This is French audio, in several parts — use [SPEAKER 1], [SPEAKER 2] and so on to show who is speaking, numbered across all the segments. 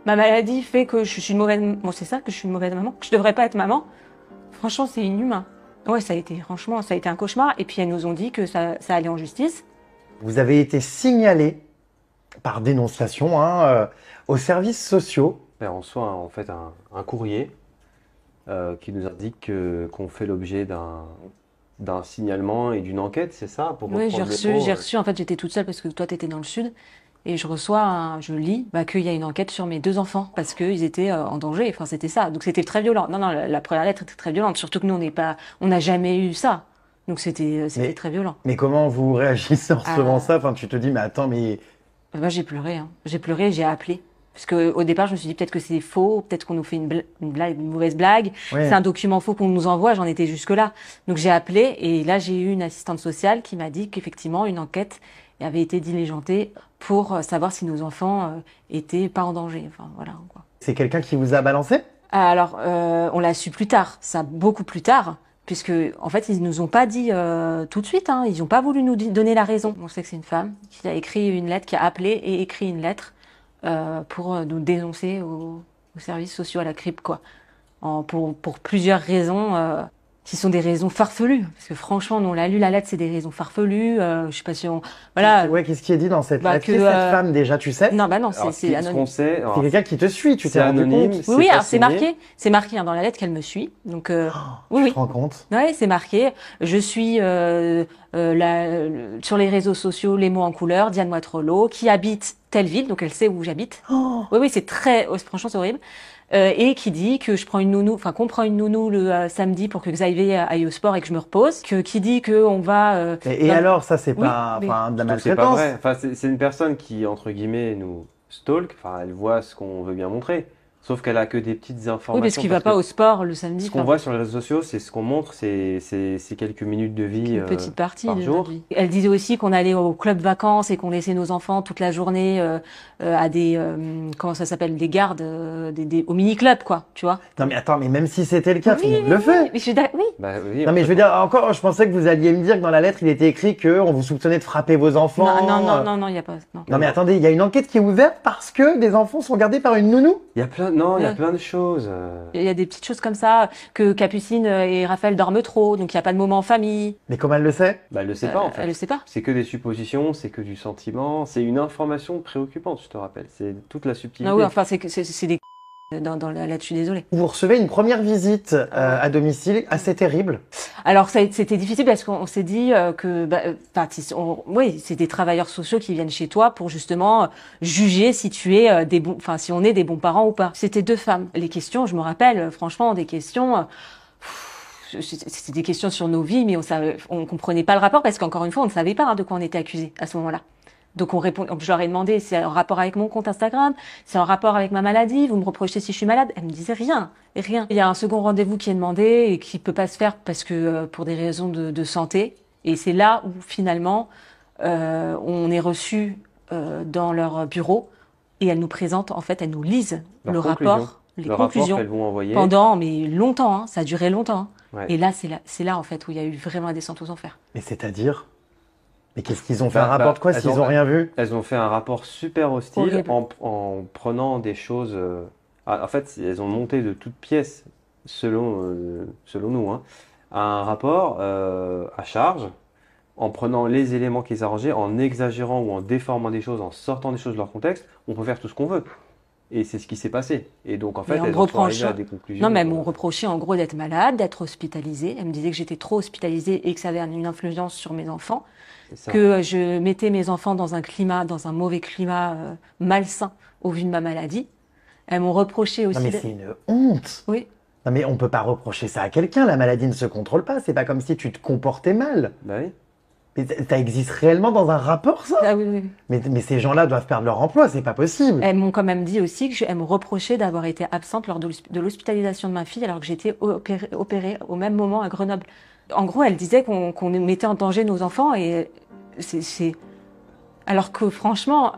[SPEAKER 1] Ma maladie fait que je suis une mauvaise... Bon, c'est ça, que je suis une mauvaise maman, que je devrais pas être maman. Franchement, c'est inhumain. Ouais, franchement, ça a été un cauchemar. Et puis, elles nous ont dit que ça allait en justice.
[SPEAKER 2] Vous avez été signalé par dénonciation aux services sociaux.
[SPEAKER 3] On reçoit en fait un courrier qui nous indique qu'on fait l'objet d'un signalement et d'une enquête, c'est ça pour
[SPEAKER 1] Oui,
[SPEAKER 3] reprendre les mots,
[SPEAKER 1] j'ai reçu, en fait, j'étais toute seule parce que toi, t'étais dans le sud. Et je lis qu'il y a une enquête sur mes 2 enfants parce qu'ils étaient en danger. Enfin, c'était ça. Donc, c'était très violent. Non, non, la première lettre était très violente. Surtout que nous, on n'a jamais eu ça. Donc, c'était très violent.
[SPEAKER 2] Mais comment vous réagissez en recevant
[SPEAKER 1] Ah.
[SPEAKER 2] ça? Enfin, tu te dis, mais attends, mais...
[SPEAKER 1] Moi, j'ai pleuré, hein. J'ai pleuré, j'ai appelé. Parce que au départ, je me suis dit peut-être que c'est faux, peut-être qu'on nous fait une mauvaise blague.
[SPEAKER 2] Ouais.
[SPEAKER 1] C'est un document faux qu'on nous envoie, j'en étais jusque-là. Donc j'ai appelé et là, j'ai eu une assistante sociale qui m'a dit qu'effectivement, une enquête avait été diligentée pour savoir si nos enfants étaient pas en danger. Enfin, voilà, quoi.
[SPEAKER 2] C'est quelqu'un qui vous a balancé?
[SPEAKER 1] Alors, on l'a su plus tard, ça beaucoup plus tard, puisque en fait, ils nous ont pas dit tout de suite, hein, ils n'ont pas voulu nous donner la raison. On sait que c'est une femme qui a écrit une lettre, qui a appelé et écrit une lettre pour nous dénoncer aux services sociaux à la CRIP, quoi. Pour plusieurs raisons qui sont des raisons farfelues. Parce que franchement, nous, on l'a lu, la lettre, c'est des raisons farfelues. Je sais pas si on... Voilà.
[SPEAKER 2] Ouais, qu'est-ce qui est dit dans cette
[SPEAKER 1] Bah,
[SPEAKER 2] lettre?
[SPEAKER 1] que,
[SPEAKER 2] Qui est cette femme déjà, tu sais?
[SPEAKER 1] Non, bah non,
[SPEAKER 3] Alors,
[SPEAKER 1] c'est
[SPEAKER 3] ce qu'on
[SPEAKER 1] anonyme.
[SPEAKER 3] sait,
[SPEAKER 2] C'est quelqu'un qui te suit, tu t'es
[SPEAKER 3] c'est
[SPEAKER 2] rendu
[SPEAKER 3] anonyme.
[SPEAKER 2] compte?
[SPEAKER 1] Oui,
[SPEAKER 3] pas
[SPEAKER 1] alors
[SPEAKER 3] signé.
[SPEAKER 1] c'est marqué hein, dans la lettre qu'elle me suit. Donc, oui,
[SPEAKER 2] Tu
[SPEAKER 1] oui.
[SPEAKER 2] te rends compte?
[SPEAKER 1] Ouais, c'est marqué. Je suis sur les réseaux sociaux, les mots en couleur, Diane Moitrelot, qui habite telle ville, donc elle sait où j'habite.
[SPEAKER 2] Oh,
[SPEAKER 1] Oui, oui, franchement, c'est horrible. Et qui dit que je prends une nounou, enfin qu'on prend une nounou le samedi pour que Xavier aille au sport et que je me repose. Qui dit que on va.
[SPEAKER 2] et
[SPEAKER 1] dans-
[SPEAKER 2] alors, ça, c'est
[SPEAKER 1] Oui,
[SPEAKER 2] pas
[SPEAKER 1] mais-
[SPEAKER 2] enfin, de la
[SPEAKER 3] Donc, c'est pas
[SPEAKER 2] maltraitance?
[SPEAKER 3] vrai. Enfin, c'est une personne qui, entre guillemets, nous stalk. Enfin, elle voit ce qu'on veut bien montrer. Sauf qu'elle a que des petites informations.
[SPEAKER 1] Oui, parce qu'il va
[SPEAKER 3] parce
[SPEAKER 1] pas
[SPEAKER 3] que
[SPEAKER 1] au sport le samedi.
[SPEAKER 3] ce qu'on
[SPEAKER 1] enfin,
[SPEAKER 3] voit sur les réseaux sociaux, c'est ce qu'on montre, c'est quelques minutes de vie
[SPEAKER 1] Une petite partie
[SPEAKER 3] par
[SPEAKER 1] de
[SPEAKER 3] jour.
[SPEAKER 1] notre vie. Elle disait aussi qu'on allait au club vacances et qu'on laissait nos enfants toute la journée à des comment ça s'appelle, des gardes, au mini club, quoi, tu vois.
[SPEAKER 2] Non, mais attends, mais même si c'était le cas, tout le
[SPEAKER 1] Oui,
[SPEAKER 2] monde le fait.
[SPEAKER 1] mais oui.
[SPEAKER 3] Bah oui,
[SPEAKER 2] Non, mais je veux dire, encore, je pensais que vous alliez me dire que dans la lettre, il était écrit que on vous soupçonnait de frapper vos enfants.
[SPEAKER 1] Non, il y a pas. Non.
[SPEAKER 2] Non, mais attendez, il y a une enquête qui est ouverte parce que des enfants sont gardés par une nounou?
[SPEAKER 3] il y a plein, non, il y a
[SPEAKER 1] Ouais.
[SPEAKER 3] plein de choses.
[SPEAKER 1] Il y a des petites choses comme ça, que Capucine et Raphaël dorment trop, donc il n'y a pas de moment en famille.
[SPEAKER 2] Mais comment elle le sait?
[SPEAKER 3] Bah, elle le sait pas en fait.
[SPEAKER 1] Elle le sait pas.
[SPEAKER 3] C'est que des suppositions, c'est que du sentiment, c'est une information préoccupante, je te rappelle. C'est toute la subtilité.
[SPEAKER 1] Ah oui, enfin c'est des dans la lettre, je suis désolée.
[SPEAKER 2] Vous recevez une première visite à domicile assez terrible.
[SPEAKER 1] Alors c'était difficile parce qu'on s'est dit oui, c'est des travailleurs sociaux qui viennent chez toi pour justement juger si tu es si on est des bons parents ou pas. C'était 2 femmes. Les questions, je me rappelle, franchement, des questions. C'était des questions sur nos vies, mais on comprenait pas le rapport parce qu'encore une fois, on ne savait pas de quoi on était accusé à ce moment-là. Donc je leur ai demandé, c'est en rapport avec mon compte Instagram, c'est en rapport avec ma maladie, vous me reprochez si je suis malade. Elle me disait rien, rien. Il y a un second rendez-vous qui est demandé et qui peut pas se faire parce que pour des raisons de santé. Et c'est là où finalement on est reçu dans leur bureau et elles nous présentent, en fait, elles nous lisent
[SPEAKER 3] Leurs
[SPEAKER 1] le
[SPEAKER 3] conclusions.
[SPEAKER 1] rapport, les
[SPEAKER 3] Le rapport
[SPEAKER 1] conclusions
[SPEAKER 3] qu'elles vont envoyer.
[SPEAKER 1] pendant mais longtemps, hein, ça a duré longtemps. Hein.
[SPEAKER 3] Ouais.
[SPEAKER 1] Et là c'est là en fait où il y a eu vraiment la descente aux enfers.
[SPEAKER 2] Mais c'est-à-dire? Mais qu'est-ce qu'ils ont fait?
[SPEAKER 3] Bah,
[SPEAKER 2] Un rapport de quoi
[SPEAKER 3] elles
[SPEAKER 2] s'ils ont rien vu?
[SPEAKER 3] Elles ont fait un rapport super hostile
[SPEAKER 1] Horrible.
[SPEAKER 3] en prenant des choses. En fait, elles ont monté de toutes pièces, selon nous, hein, un rapport à charge, en prenant les éléments qu'ils arrangeaient, en exagérant ou en déformant des choses, en sortant des choses de leur contexte. On peut faire tout ce qu'on veut. Et c'est ce qui s'est passé. Et donc, en fait,
[SPEAKER 1] Mais en
[SPEAKER 3] elles
[SPEAKER 1] me
[SPEAKER 3] en sont arrivées
[SPEAKER 1] reprochant-
[SPEAKER 3] à des conclusions.
[SPEAKER 1] Non, mais elles m'ont reproché en gros d'être malade, d'être hospitalisée. Elle me disait que j'étais trop hospitalisée et que ça avait une influence sur mes enfants.
[SPEAKER 3] C'est ça.
[SPEAKER 1] Que je mettais mes enfants dans un mauvais climat malsain au vu de ma maladie. Elles m'ont reproché aussi.
[SPEAKER 2] Non, mais c'est une honte.
[SPEAKER 1] Oui.
[SPEAKER 2] Non, mais on peut pas reprocher ça à quelqu'un. La maladie ne se contrôle pas. C'est pas comme si tu te comportais mal.
[SPEAKER 3] Bah oui.
[SPEAKER 2] Mais ça existe réellement dans un rapport, ça?
[SPEAKER 1] Ah oui, oui.
[SPEAKER 2] Mais ces gens-là doivent perdre leur emploi. C'est pas possible.
[SPEAKER 1] Elles m'ont quand même dit aussi elles me reprochaient d'avoir été absente lors de l'hospitalisation de ma fille alors que j'étais opérée au même moment à Grenoble. En gros, elles disaient qu'on mettait en danger nos enfants et alors que franchement,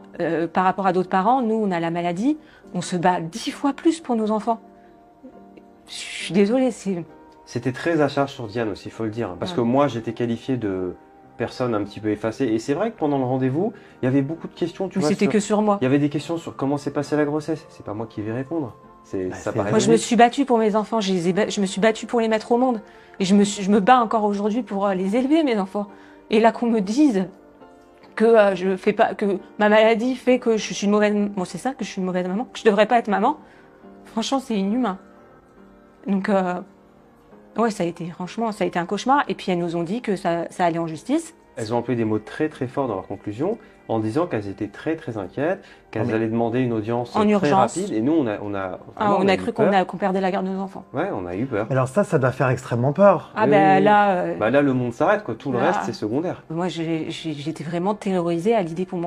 [SPEAKER 1] par rapport à d'autres parents, nous, on a la maladie, on se bat 10 fois plus pour nos enfants. Je suis désolée,
[SPEAKER 3] C'était très à charge sur Diane aussi, il faut le dire. Parce
[SPEAKER 1] Ouais.
[SPEAKER 3] que moi, j'étais qualifié de personne un petit peu effacée. Et c'est vrai que pendant le rendez-vous, il y avait beaucoup de questions. Tu
[SPEAKER 1] Mais
[SPEAKER 3] vois,
[SPEAKER 1] c'était que sur moi.
[SPEAKER 3] il y avait des questions sur comment s'est passée la grossesse. C'est pas moi qui vais répondre.
[SPEAKER 2] Bah,
[SPEAKER 3] Ça
[SPEAKER 2] c'est
[SPEAKER 3] paraît
[SPEAKER 1] Moi, je me
[SPEAKER 3] logique.
[SPEAKER 1] suis battue pour mes enfants. Je me suis battue pour les mettre au monde. Et je me bats encore aujourd'hui pour les élever, mes enfants. Et là, qu'on me dise que je fais pas, que ma maladie fait que je suis une mauvaise, bon, c'est ça, que je suis une mauvaise maman, que je devrais pas être maman. Franchement, c'est inhumain. Donc, ouais, franchement, ça a été un cauchemar. Et puis, elles nous ont dit que ça allait en justice.
[SPEAKER 3] Elles ont employé des mots très très forts dans leur conclusion en disant qu'elles étaient très très inquiètes, qu'elles allaient demander une audience
[SPEAKER 1] En
[SPEAKER 3] très
[SPEAKER 1] urgence.
[SPEAKER 3] rapide. Et nous, on a
[SPEAKER 1] On a
[SPEAKER 3] eu
[SPEAKER 1] cru
[SPEAKER 3] peur.
[SPEAKER 1] qu'on perdait la garde de nos enfants.
[SPEAKER 3] Ouais, on a eu peur.
[SPEAKER 2] Mais alors ça doit faire extrêmement peur.
[SPEAKER 1] Ah,
[SPEAKER 3] Oui,
[SPEAKER 1] ben
[SPEAKER 3] oui.
[SPEAKER 1] là,
[SPEAKER 3] Bah là, le monde s'arrête, quoi. Tout le
[SPEAKER 1] Là.
[SPEAKER 3] reste, c'est secondaire.
[SPEAKER 1] moi, j'étais vraiment terrorisée à l'idée qu'on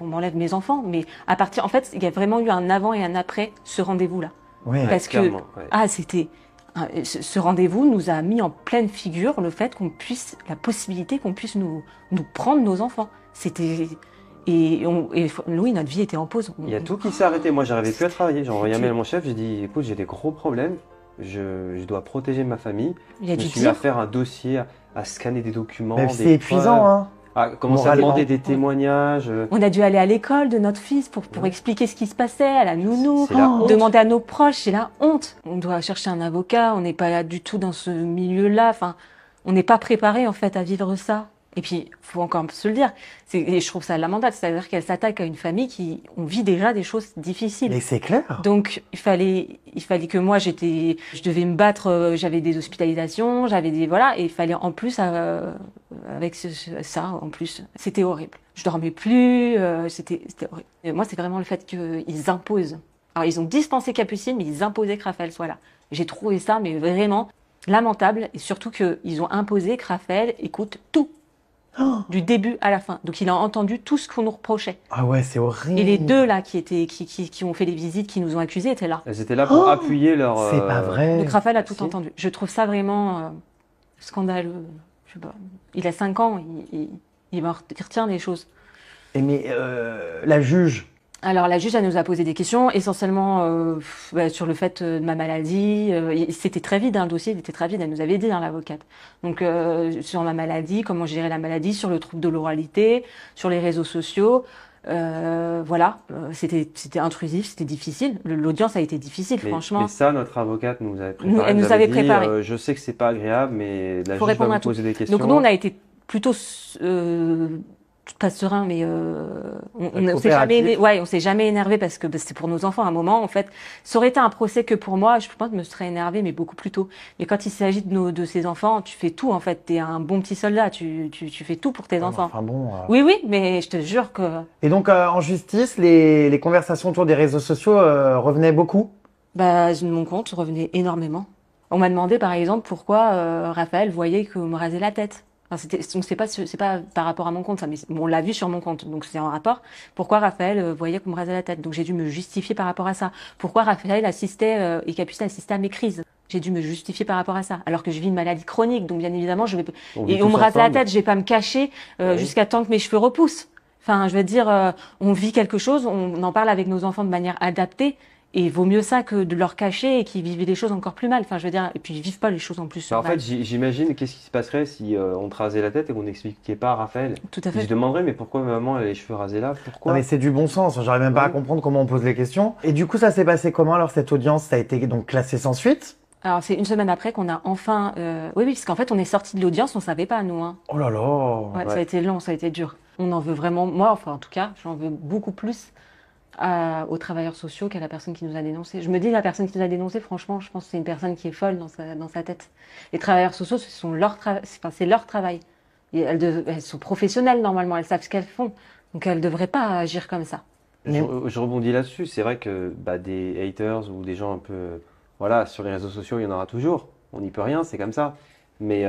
[SPEAKER 1] m'enlève mes enfants. Mais en fait, il y a vraiment eu un avant et un après ce rendez-vous-là.
[SPEAKER 2] Oui.
[SPEAKER 3] Ouais,
[SPEAKER 1] Parce que,
[SPEAKER 3] clairement, ouais.
[SPEAKER 1] ce rendez-vous nous a mis en pleine figure le fait la possibilité qu'on puisse nous prendre nos enfants. Et Louis, notre vie était en pause.
[SPEAKER 3] Il y a tout qui s'est arrêté. Moi, j'arrivais plus à travailler. J'ai envoyé un mail à mon chef. J'ai dit, écoute, j'ai des gros problèmes. Je dois protéger ma famille.
[SPEAKER 1] Il y a
[SPEAKER 3] Je me
[SPEAKER 1] dû
[SPEAKER 3] suis mis à
[SPEAKER 1] dire.
[SPEAKER 3] faire un dossier, à scanner des documents,
[SPEAKER 2] Mais
[SPEAKER 3] des
[SPEAKER 2] c'est épuisant,
[SPEAKER 3] preuves.
[SPEAKER 2] hein.
[SPEAKER 3] À commencer à
[SPEAKER 2] Moralement.
[SPEAKER 3] demander des témoignages.
[SPEAKER 1] On a dû aller à l'école de notre fils pour
[SPEAKER 3] Ouais.
[SPEAKER 1] expliquer ce qui se passait, à la nounou,
[SPEAKER 3] C'est la honte.
[SPEAKER 1] demander à nos proches, c'est la honte. On doit chercher un avocat, on n'est pas là du tout dans ce milieu-là. Enfin, on n'est pas préparé en fait à vivre ça. Et puis, faut encore se le dire, et je trouve ça lamentable, c'est-à-dire qu'elle s'attaque à une famille on vit déjà des choses difficiles.
[SPEAKER 2] Mais c'est clair.
[SPEAKER 1] Donc, il fallait que moi, je devais me battre, j'avais des hospitalisations, voilà, et il fallait en plus, avec ça, en plus, c'était horrible. Je dormais plus, c'était horrible. Et moi, c'est vraiment le fait qu'ils imposent. Alors, ils ont dispensé Capucine, mais ils imposaient que Raphaël soit là. J'ai trouvé ça, mais vraiment lamentable, et surtout qu'ils ont imposé que Raphaël écoute tout. Du début à la fin. Donc il a entendu tout ce qu'on nous reprochait.
[SPEAKER 2] Ah ouais, c'est horrible.
[SPEAKER 1] Et les deux là qui ont fait les visites, qui nous ont accusés, étaient là.
[SPEAKER 3] Elles étaient là pour appuyer leur.
[SPEAKER 2] C'est pas vrai.
[SPEAKER 1] Donc Raphaël a tout
[SPEAKER 3] si.
[SPEAKER 1] entendu. Je trouve ça vraiment scandaleux. Je sais pas. Il a 5 ans, il retient des choses.
[SPEAKER 2] Mais la juge,
[SPEAKER 1] Alors la juge, elle nous a posé des questions, essentiellement sur le fait de ma maladie. C'était très vide, le dossier il était très vide, elle nous avait dit, l'avocate. Donc sur ma maladie, comment gérer la maladie, sur le trouble de l'oralité, sur les réseaux sociaux. Voilà, c'était intrusif, c'était difficile. L'audience a été difficile, franchement.
[SPEAKER 3] Mais ça, notre avocate nous avait préparé.
[SPEAKER 1] Elle nous avait préparé.
[SPEAKER 3] Je sais que c'est pas agréable, mais la
[SPEAKER 1] Faut
[SPEAKER 3] juge va
[SPEAKER 1] répondre
[SPEAKER 3] vous
[SPEAKER 1] à tout.
[SPEAKER 3] poser des questions.
[SPEAKER 1] Donc nous, on a été plutôt pas serein, mais on s'est jamais, on s'est jamais énervé parce que c'est pour nos enfants. À un moment, en fait, ça aurait été un procès que pour moi, je pense que je me serais énervée, mais beaucoup plus tôt. Mais quand il s'agit de ces enfants, tu fais tout en fait. T'es un bon petit soldat, tu fais tout pour tes enfants.
[SPEAKER 2] Enfin bon.
[SPEAKER 1] Oui, mais je te jure que.
[SPEAKER 2] Et donc en justice, les conversations autour des réseaux sociaux revenaient beaucoup.
[SPEAKER 1] Bah, mon compte revenait énormément. On m'a demandé par exemple pourquoi Raphaël voyait qu'on me rasait la tête. Enfin, c'est pas par rapport à mon compte, ça, mais on l'a vu sur mon compte, donc c'est en rapport. Pourquoi Raphaël voyait qu'on me rasait la tête? Donc j'ai dû me justifier par rapport à ça. Pourquoi Raphaël assistait et Capucine assistait à mes crises? J'ai dû me justifier par rapport à ça. Alors que je vis une maladie chronique, donc bien évidemment, on me rase la tête, je vais pas me cacher jusqu'à temps que mes cheveux repoussent. Enfin, je veux dire, on vit quelque chose, on en parle avec nos enfants de manière adaptée. Et vaut mieux ça que de leur cacher et qu'ils vivent des choses encore plus mal. Enfin, je veux dire, et puis ils vivent pas les choses en plus.
[SPEAKER 3] En fait, j'imagine qu'est-ce qui se passerait si on te rasait la tête et qu'on n'expliquait pas à Raphaël.
[SPEAKER 1] Tout à fait.
[SPEAKER 3] Je demanderais, mais pourquoi maman elle a les cheveux rasés là? Pourquoi?
[SPEAKER 2] Non, mais c'est du bon sens. J'arrive même pas à comprendre comment on pose les questions. Et du coup, ça s'est passé comment alors cette audience? Ça a été donc classé sans suite?
[SPEAKER 1] Alors c'est une semaine après qu'on a enfin, oui, parce qu'en fait on est sorti de l'audience, on savait pas nous. Hein.
[SPEAKER 2] Oh là là.
[SPEAKER 1] Ouais, ça a été long, ça a été dur. On en veut vraiment, moi, enfin en tout cas, j'en veux beaucoup plus aux travailleurs sociaux qu'à la personne qui nous a dénoncé. Je me dis, la personne qui nous a dénoncé, franchement, je pense que c'est une personne qui est folle dans sa tête. Les travailleurs sociaux, c'est leur travail. Et elles sont professionnelles normalement, elles savent ce qu'elles font. Donc elles ne devraient pas agir comme ça.
[SPEAKER 3] Je rebondis là-dessus. C'est vrai que des haters ou des gens un peu, voilà, sur les réseaux sociaux, il y en aura toujours. On n'y peut rien, c'est comme ça. Mais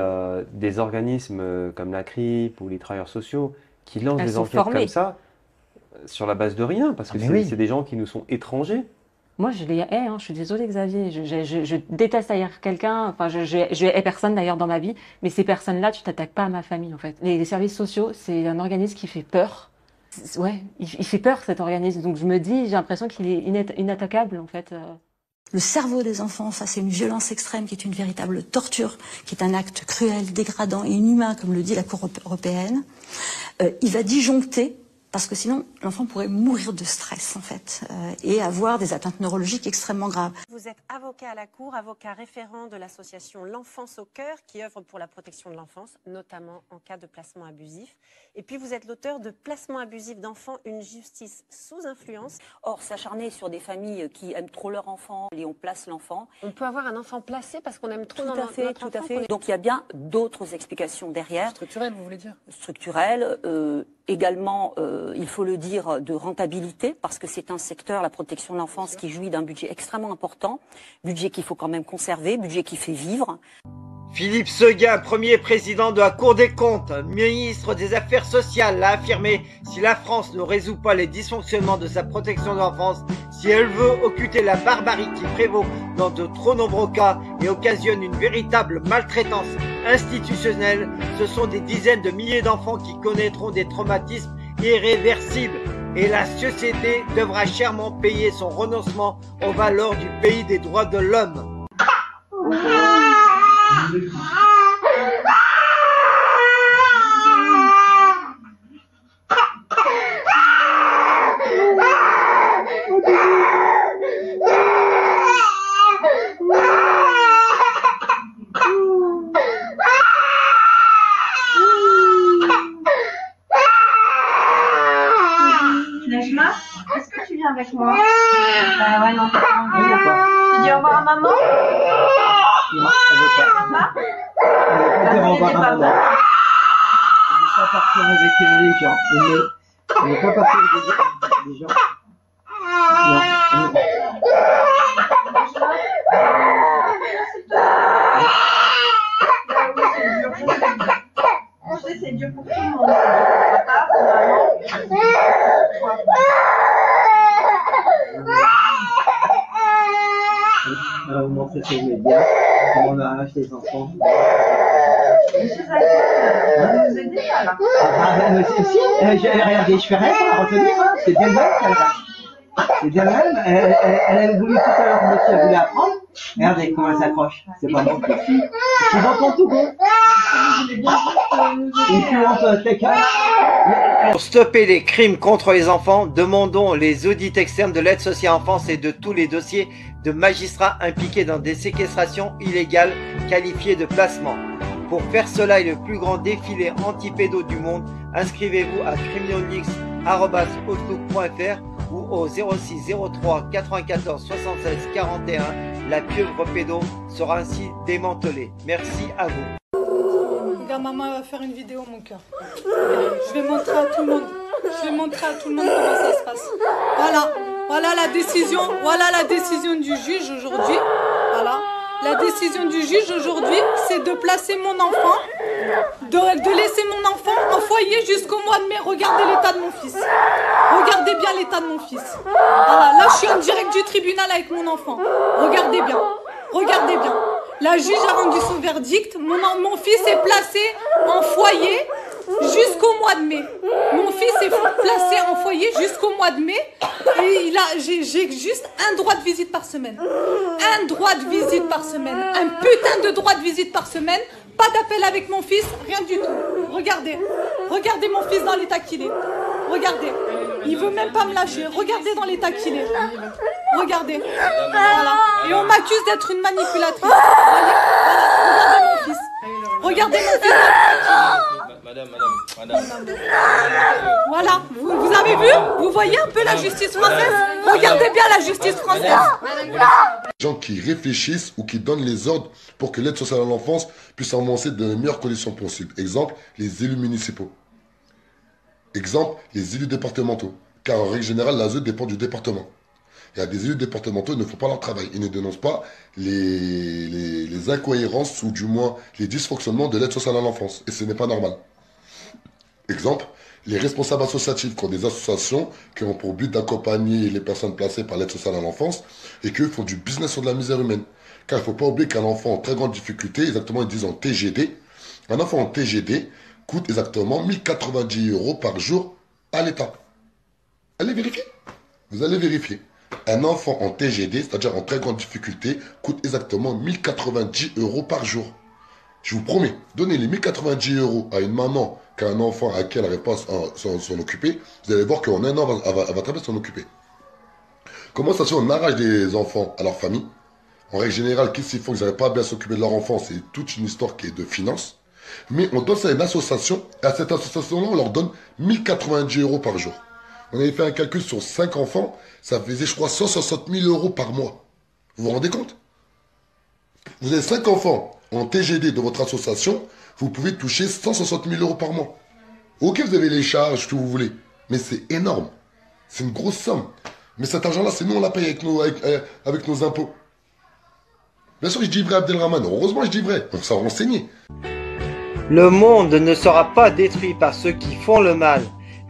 [SPEAKER 3] des organismes comme la CRIP ou les travailleurs sociaux qui lancent des enquêtes comme ça, sur la base de rien, parce que c'est des gens qui nous sont étrangers.
[SPEAKER 1] Moi, je les hais, hein, je suis désolée Xavier, je déteste haïr quelqu'un, enfin je hais personne d'ailleurs dans ma vie, mais ces personnes-là, tu t'attaques pas à ma famille en fait. Les services sociaux, c'est un organisme qui fait peur. Ouais, il fait peur cet organisme, donc je me dis, j'ai l'impression qu'il est inattaquable en fait.
[SPEAKER 4] Le cerveau des enfants face à une violence extrême qui est une véritable torture, qui est un acte cruel, dégradant et inhumain, comme le dit la Cour européenne, il va disjoncter, parce que sinon l'enfant pourrait mourir de stress en fait, et avoir des atteintes neurologiques extrêmement graves.
[SPEAKER 5] Vous êtes avocat à la Cour, avocat référent de l'association L'Enfance au cœur, qui œuvre pour la protection de l'enfance, notamment en cas de placement abusif. Et puis vous êtes l'auteur de Placement abusif d'enfants, une justice sous influence.
[SPEAKER 6] Or, s'acharner sur des familles qui aiment trop leur enfant et on place l'enfant.
[SPEAKER 5] On peut avoir un enfant placé parce qu'on aime trop
[SPEAKER 6] Tout à
[SPEAKER 5] notre
[SPEAKER 6] fait,
[SPEAKER 5] enfant.
[SPEAKER 6] tout à fait. Donc il y a bien d'autres explications derrière.
[SPEAKER 7] Structurel, vous voulez dire?
[SPEAKER 6] Structurelles, également, il faut le dire, de rentabilité, parce que c'est un secteur, la protection de l'enfance, qui jouit d'un budget extrêmement important, budget qu'il faut quand même conserver, budget qui fait vivre.
[SPEAKER 8] Philippe Séguin, premier président de la Cour des comptes, ministre des Affaires sociales, l'a affirmé: si la France ne résout pas les dysfonctionnements de sa protection de l'enfance, si elle veut occulter la barbarie qui prévaut dans de trop nombreux cas et occasionne une véritable maltraitance institutionnelle, ce sont des dizaines de milliers d'enfants qui connaîtront des traumatismes irréversibles. Et la société devra chèrement payer son renoncement aux valeurs du pays des droits de l'homme.
[SPEAKER 9] Nejma, est-ce que tu viens avec moi? Bah ouais, non, t'as pas envie. Tu dis au revoir à maman?
[SPEAKER 8] Non, elle veut pas.
[SPEAKER 9] Maman?
[SPEAKER 8] Elle veut pas dire au revoir à maman. Elle veut pas partir avec les gens. Elle veut pas partir avec les gens. Non.
[SPEAKER 9] Je sais, c'est dur pour tout le monde. Papa, maman.
[SPEAKER 8] Alors, vous montrez ce que vous voulez bien. Comment on arrache les enfants.
[SPEAKER 9] Je suis à vous aider là.
[SPEAKER 8] Ah, si, regardez, je fais rien pour la retenir. Hein. C'est bien même qu'elle va. C'est bien même. Elle a voulu tout à l'heure, monsieur a voulu apprendre. Regardez comment elle s'accroche. C'est pas bon. C'est bon pour tout, quoi. Pour stopper les crimes contre les enfants, demandons les audits externes de l'aide sociale à l'enfance et de tous les dossiers de magistrats impliqués dans des séquestrations illégales qualifiées de placement. Pour faire cela et le plus grand défilé anti-pédo du monde, inscrivez-vous à criminalix@outlook.fr ou au 06 03 94 76 41. La pieuvre pédo sera ainsi démantelée. Merci à vous.
[SPEAKER 10] Regarde, maman va faire une vidéo, mon cœur. Je vais montrer à tout le monde. Je vais montrer à tout le monde comment ça se passe. Voilà. Voilà la décision. Voilà la décision du juge aujourd'hui. Voilà. La décision du juge aujourd'hui, c'est de placer mon enfant, de laisser mon enfant en foyer jusqu'au mois de mai. Regardez l'état de mon fils. Regardez bien l'état de mon fils. Voilà. Là, je suis en direct du tribunal avec mon enfant. Regardez bien. Regardez bien. La juge a rendu son verdict. Mon fils est placé en foyer jusqu'au mois de mai. Mon fils est placé en foyer jusqu'au mois de mai. Et j'ai juste un droit de visite par semaine. Un droit de visite par semaine. Un putain de droit de visite par semaine. Pas d'appel avec mon fils, rien du tout. Regardez. Regardez mon fils dans l'état qu'il est. Regardez. Il veut même pas me lâcher. Regardez dans l'état qu'il est. Regardez. Voilà. Et on m'accuse d'être une manipulatrice. Voilà. Regardez mon fils. Regardez mon fils.
[SPEAKER 7] Madame.
[SPEAKER 10] Voilà. Vous avez vu? Vous voyez un peu la justice française? Regardez bien la justice française.
[SPEAKER 11] Gens qui réfléchissent ou qui donnent les ordres pour que l'aide sociale à l'enfance puisse avancer dans les meilleures conditions possibles. Exemple, les élus municipaux. Exemple, les élus départementaux. Car en règle générale, l'ASE dépend du département. Il y a des élus départementaux qui ne font pas leur travail. Ils ne dénoncent pas les incohérences ou du moins les dysfonctionnements de l'aide sociale à l'enfance. Et ce n'est pas normal. Exemple, les responsables associatifs qui ont des associations qui ont pour but d'accompagner les personnes placées par l'aide sociale à l'enfance et qui font du business sur de la misère humaine. Car il ne faut pas oublier qu'un enfant en très grande difficulté, exactement ils disent en TGD, un enfant en TGD coûte exactement 1090 € par jour à l'État. Allez vérifier. Vous allez vérifier. Un enfant en TGD, c'est-à-dire en très grande difficulté, coûte exactement 1090 € par jour. Je vous promets, donnez les 1090 € à une maman qui a un enfant à qui elle n'arrive pas à s'en occuper, vous allez voir qu'en un an, elle va très bien s'en occuper. Comment ça se fait, on arrache des enfants à leur famille? En règle générale, qu'est-ce qu'ils font? Ils n'arrivent pas à bien s'occuper de leur enfant, c'est toute une histoire qui est de finance. Mais on donne ça à une association, et à cette association-là, on leur donne 1090 € par jour. On avait fait un calcul sur 5 enfants, ça faisait, je crois, 160 000 € par mois. Vous vous rendez compte? Vous avez 5 enfants en TGD de votre association, vous pouvez toucher 160 000 € par mois. Ok, vous avez les charges que vous voulez, mais c'est énorme. C'est une grosse somme. Mais cet argent-là, c'est nous, on la paye avec nos impôts. Bien sûr, je dis vrai, Abdelrahman. Heureusement, je dis vrai. On s'est renseigné.
[SPEAKER 8] Le monde ne sera pas détruit par ceux qui font le mal,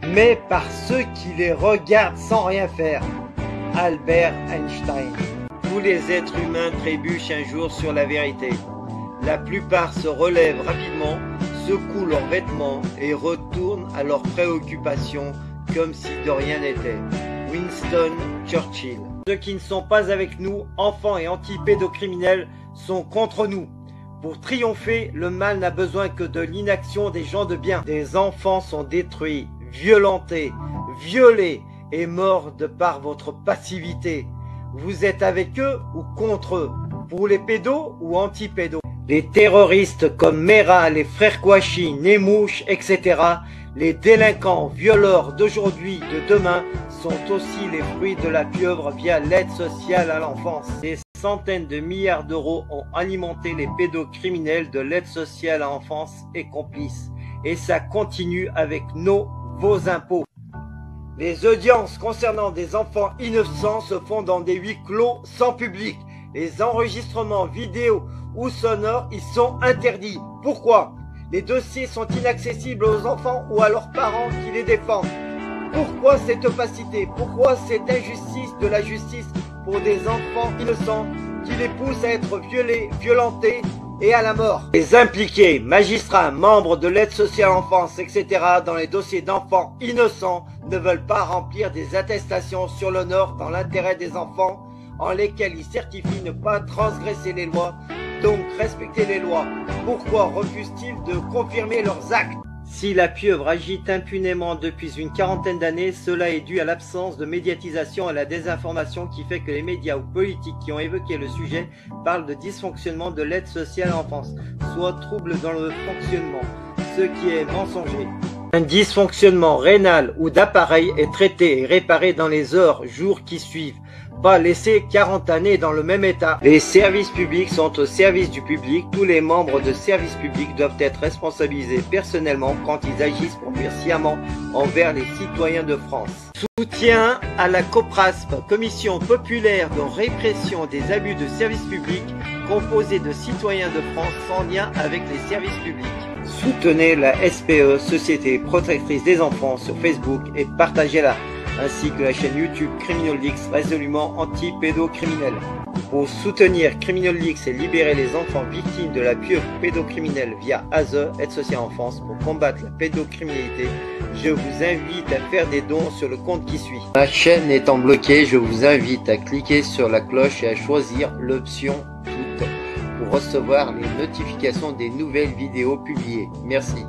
[SPEAKER 8] mais par ceux qui les regardent sans rien faire. Albert Einstein. Tous les êtres humains trébuchent un jour sur la vérité. La plupart se relèvent rapidement, secouent leurs vêtements et retournent à leurs préoccupations comme si de rien n'était. Winston Churchill. Ceux qui ne sont pas avec nous, enfants et anti-pédocriminels, sont contre nous. Pour triompher, le mal n'a besoin que de l'inaction des gens de bien. Des enfants sont détruits, violentés, violés et morts de par votre passivité. Vous êtes avec eux ou contre eux? Pour les pédos ou anti-pédos? Les terroristes comme Mera, les frères Kouachi, Nemouche, etc., les délinquants violeurs d'aujourd'hui, de demain, sont aussi les fruits de la pieuvre via l'aide sociale à l'enfance. Des centaines de milliards d'euros ont alimenté les pédocriminels de l'aide sociale à l'enfance et complices. Et ça continue avec vos impôts. Les audiences concernant des enfants innocents se font dans des huis clos sans public. Les enregistrements vidéo ou sonores y sont interdits. Pourquoi? Les dossiers sont inaccessibles aux enfants ou à leurs parents qui les défendent. Pourquoi cette opacité? Pourquoi cette injustice de la justice pour des enfants innocents qui les pousse à être violés, violentés et à la mort? Les impliqués, magistrats, membres de l'aide sociale à l'enfance, etc. dans les dossiers d'enfants innocents ne veulent pas remplir des attestations sur l'honneur dans l'intérêt des enfants en lesquels ils certifient ne pas transgresser les lois, donc respecter les lois. Pourquoi refusent-ils de confirmer leurs actes? Si la pieuvre agite impunément depuis une quarantaine d'années, cela est dû à l'absence de médiatisation et à la désinformation qui fait que les médias ou politiques qui ont évoqué le sujet parlent de dysfonctionnement de l'aide sociale à l'enfance, soit trouble dans le fonctionnement, ce qui est mensonger. Un dysfonctionnement rénal ou d'appareil est traité et réparé dans les heures, jours qui suivent. Pas laisser 40 années dans le même état. Les services publics sont au service du public. Tous les membres de services publics doivent être responsabilisés personnellement quand ils agissent pour nuire sciemment envers les citoyens de France. Soutien à la COPRASP, Commission populaire de répression des abus de services publics, composée de citoyens de France sans lien avec les services publics. Soutenez la SPE, Société Protectrice des Enfants, sur Facebook et partagez-la, ainsi que la chaîne YouTube CriminalX, résolument anti-pédocriminel. Pour soutenir CriminalX et libérer les enfants victimes de la pieuvre pédocriminelle via ASE, Aide sociale en enfance, pour combattre la pédocriminalité, je vous invite à faire des dons sur le compte qui suit. Ma chaîne étant bloquée, je vous invite à cliquer sur la cloche et à choisir l'option toutes pour recevoir les notifications des nouvelles vidéos publiées. Merci.